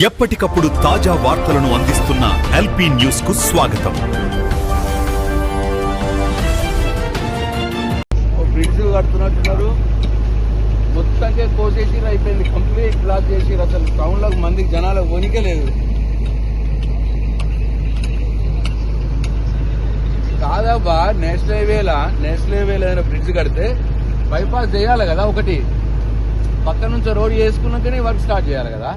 ఎప్పటికప్పుడు తాజా వార్తలను అందిస్తున్న ఎల్పీ న్యూస్ కు స్వాగతం. బ్రిడ్జ్ కడుతున్నట్టున్నారు, మొత్తంగా కోసేసి అయిపోయింది, కంప్లీట్ బ్లాక్ చేసి అసలు టౌన్ లో మందికి జనాలకు వణికే లేదు. కాదబ్బా, నేషనల్ హైవేలో ఏదైనా బ్రిడ్జ్ కడితే బైపాస్ చేయాలి కదా, ఒకటి పక్క నుంచి రోడ్ చేసుకున్నాకనే వర్క్ స్టార్ట్ చేయాలి కదా.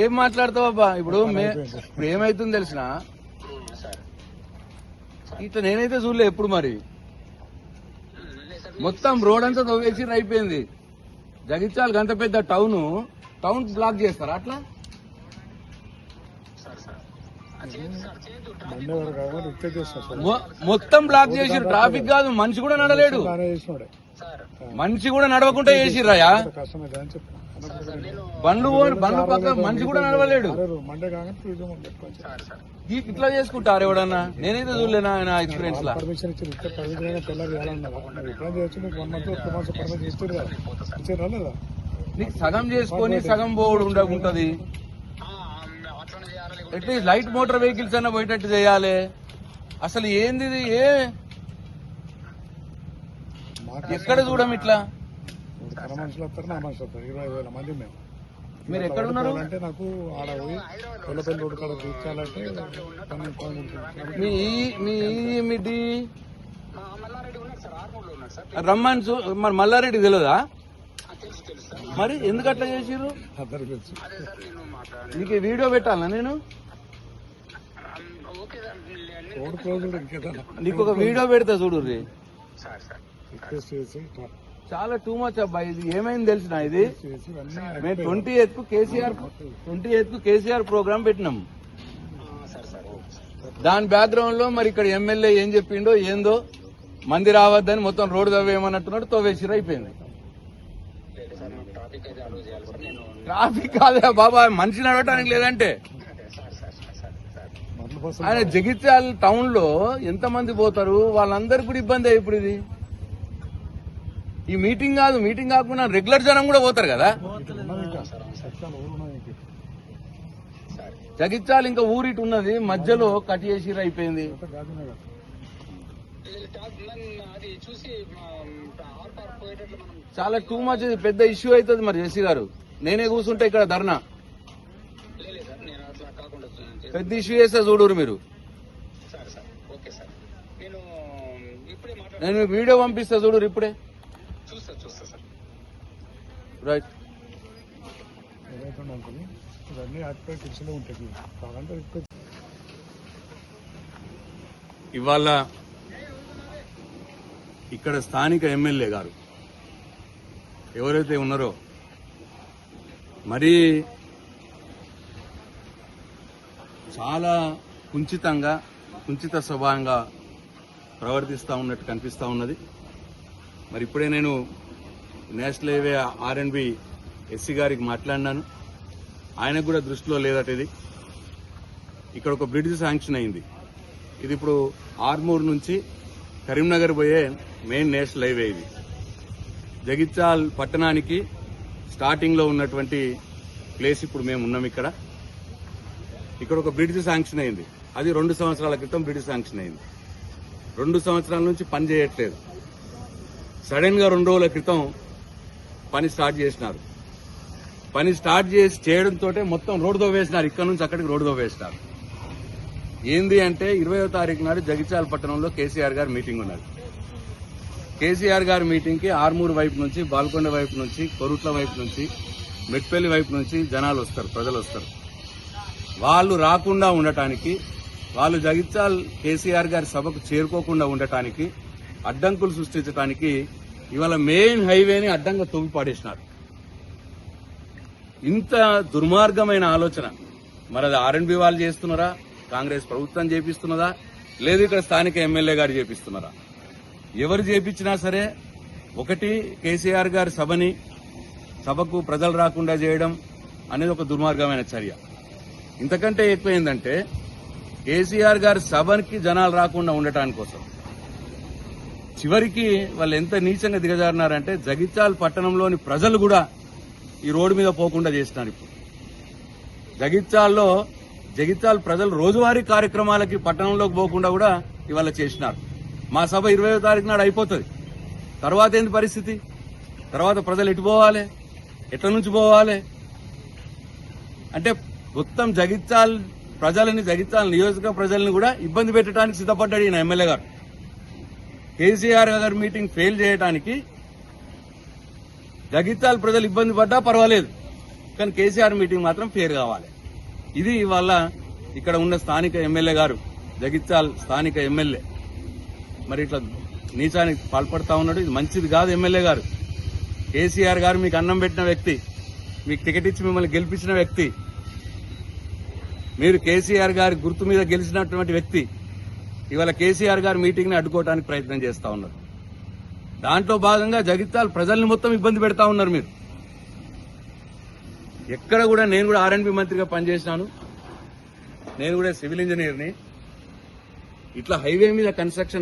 ఏం మాట్లాడతావబ్బా? ఇప్పుడు ఏమైతుంది తెలిసిన ఇట్లా నేనైతే చూడలే ఎప్పుడు. మరి మొత్తం రోడ్ అంతా తవ్వేసి అయిపోయింది. జగిత్యాల గంత పెద్ద టౌన్ బ్లాక్ చేస్తారా అట్లా? మొత్తం బ్లాక్ చేసి ట్రాఫిక్ కాదు, మనిషి కూడా నడలేడు. మనిషి కూడా నడవకుండా చేసిర్రాయా? బండ్లు పక్క మనిషి కూడా నడవలేడు. ఇట్లా చేసుకుంటారు ఎవడన్నా? నేనైతే చూడలేనా నా ఎక్స్పీరియన్స్ లా. నీకు సగం చేసుకొని సగం పోవడం ఉండకుంటది. అట్లీస్ట్ లైట్ మోటార్ వెహికల్స్ అన్నా పోయేటట్టు చేయాలి. అసలు ఏంది ఇది? ఎక్కడ చూడం ఇట్లా? మీరు ఎక్కడ ఉన్నారు? రమ్మని మరి మల్లారెడ్డి తెలియదా? మరి ఎందుకు అట్లా చేసిర్రు? నీకు వీడియో పెట్టాలనా నేను? నీకు ఒక వీడియో పెడతా చూడు. చాలా టూ మచ్ అబ్బాయి. ఇది ఏమైంది తెలిసిన? ఇది మేము 28th కు కేసీఆర్ ప్రోగ్రామ్ పెట్టినాం. దాని బ్యాక్గ్రౌండ్ లో మరి ఇక్కడ ఎమ్మెల్యే ఏం చెప్పిండో ఏందో, మంది రావద్దని మొత్తం రోడ్డు తవ్వేయమన్నట్టున్నాడు. తవ్వేసిరు, అయిపోయింది. ట్రాఫిక్ కాదా బాబా, మనిషి నడవటానికి లేదంటే. ఆయన జగిత్యాల టౌన్ లో ఎంత మంది పోతారు, వాళ్ళందరికీ కూడా ఇబ్బంది. ఇప్పుడు ఇది ఈ మీటింగ్ కాదు, మీటింగ్ కాకుండా రెగ్యులర్ జనం కూడా పోతారు కదా. జగిత్యాల ఇంకా ఊరిటి ఉన్నది, మధ్యలో కట్ చేసి అయిపోయింది. చాలా టూ మచ్, పెద్ద ఇష్యూ అవుతుంది. మరి జేసీ గారు, నేనే కూర్చుంటే ఇక్కడ ధర్నా పెద్ద ఇష్యూ చేస్తే చూడరు మీరు. నేను వీడియో పంపిస్తా చూడరు ఇప్పుడే. రైట్. ఇవాళ ఇక్కడ స్థానిక ఎమ్మెల్యే గారు ఎవరైతే ఉన్నారో మరి చాలా కుంచిత స్వభావంగా ప్రవర్తిస్తూ ఉన్నట్టు కనిపిస్తూ ఉన్నది. మరి ఇప్పుడే నేను నేషనల్ హైవే R&B ఎస్సీ గారికి మాట్లాడినాను. ఆయనకు కూడా దృష్టిలో లేదట ఇది. ఇక్కడ ఒక బ్రిడ్జ్ శాంక్షన్ అయింది. ఇది ఇప్పుడు ఆర్మూర్ నుంచి కరీంనగర్ పోయే మెయిన్ నేషనల్ హైవే. ఇది జగిత్యాల పట్టణానికి స్టార్టింగ్ లో ఉన్నటువంటి ప్లేస్. ఇప్పుడు మేము ఉన్నాం ఇక్కడ. ఇక్కడ ఒక బ్రిడ్జ్ శాంక్షన్ అయింది. అది 2 సంవత్సరాల క్రితం బ్రిడ్జ్ శాంక్షన్ అయింది. 2 సంవత్సరాల నుంచి పని చేయట్లేదు. సడన్ గా 2 రోజుల క్రితం పని స్టార్ట్ చేసినారు. పని స్టార్ట్ చేయడంతో మొత్తం రోడ్డు తవ్వేసినారు. ఇక్కడ నుంచి అక్కడికి రోడ్డు తవ్వేసినారు. ఏంది అంటే 20వ తారీఖు నాడు జగిత్యాల పట్టణంలో కేసీఆర్ గారు మీటింగ్ ఉన్నారు. కేసీఆర్ గారి మీటింగ్ కి ఆర్మూర్ వైపు నుంచి, బాల్కొండ వైపు నుంచి, కొరుట్ల వైపు నుంచి, మెట్పల్లి వైపు నుంచి జనాలు వస్తారు, ప్రజలు వస్తారు. వాళ్ళు రాకుండా ఉండటానికి, వాళ్ళు జగిత్యాల కేసీఆర్ గారి సభకు చేరుకోకుండా ఉండటానికి, అడ్డంకులు సృష్టించడానికి ఇవాళ మెయిన్ హైవేని అడ్డంగా తవ్వి పాడేసినారు. ఇంత దుర్మార్గమైన ఆలోచన మరి అది R&B వాళ్ళు చేస్తున్నారా, కాంగ్రెస్ ప్రభుత్వం చేపిస్తున్నదా, లేదు ఇక్కడ స్థానిక ఎమ్మెల్యే గారు చేపిస్తున్నారా? ఎవరు చేపించినా సరే ఒకటి, కేసీఆర్ గారి సభకు ప్రజలు రాకుండా చేయడం అనేది ఒక దుర్మార్గమైన చర్య. ఇంతకంటే ఎక్కువైందంటే కేసీఆర్ గారి సభకి జనాలు రాకుండా ఉండటాని కోసం చివరికి వాళ్ళు ఎంత నీచంగా దిగజారినారంటే జగిత్యాల పట్టణంలోని ప్రజలు కూడా ఈ రోడ్డు మీద పోకుండా చేస్తున్నారు. ఇప్పుడు జగిత్యాల ప్రజలు రోజువారీ కార్యక్రమాలకి పట్టణంలోకి పోకుండా కూడా ఇవాళ చేసినారు. మా సభ 20వ తారీఖు నాడు అయిపోతుంది. తర్వాత ఏంటి పరిస్థితి? తర్వాత ప్రజలు ఎటు పోవాలి? ఎట్ల నుంచి పోవాలి? అంటే మొత్తం జగిత్యాల నియోజక ప్రజల్ని కూడా ఇబ్బంది పెట్టడానికి సిద్ధపడ్డాడు ఈయన ఎమ్మెల్యే గారు. కేసీఆర్ గారి మీటింగ్ ఫెయిల్ చేయడానికి జగిత్యాల ప్రజలు ఇబ్బంది పడ్డా పర్వాలేదు, కానీ కేసీఆర్ మీటింగ్ మాత్రం ఫెయిల్ కావాలి. ఇది ఇవాళ ఇక్కడ ఉన్న స్థానిక ఎమ్మెల్యే గారు, జగిత్యాల స్థానిక ఎమ్మెల్యే మరి ఇట్లా నీచానికి పాల్పడతా ఉన్నాడు. ఇది మంచిది కాదు. ఎమ్మెల్యే గారు, కేసీఆర్ గారు మీకు అన్నం పెట్టిన వ్యక్తి, మీకు టికెట్ ఇచ్చి మిమ్మల్ని గెలిపించిన వ్యక్తి, మీరు కేసీఆర్ గారి గుర్తు మీద గెలిచినటువంటి వ్యక్తి ఇవాళ కేసీఆర్ గారి మీటింగ్ ని అడ్డుకోవడానికి ప్రయత్నం చేస్తా ఉన్నారు. దాంట్లో భాగంగా జగిత్యాల ప్రజల్ని మొత్తం ఇబ్బంది పెడతా ఉన్నారు మీరు. ఎక్కడ కూడా నేను కూడా ఆర్ఎండ్బి మంత్రిగా పనిచేసినాను, నేను కూడా సివిల్ ఇంజనీర్ని. ఇట్లా హైవే మీద కన్స్ట్రక్షన్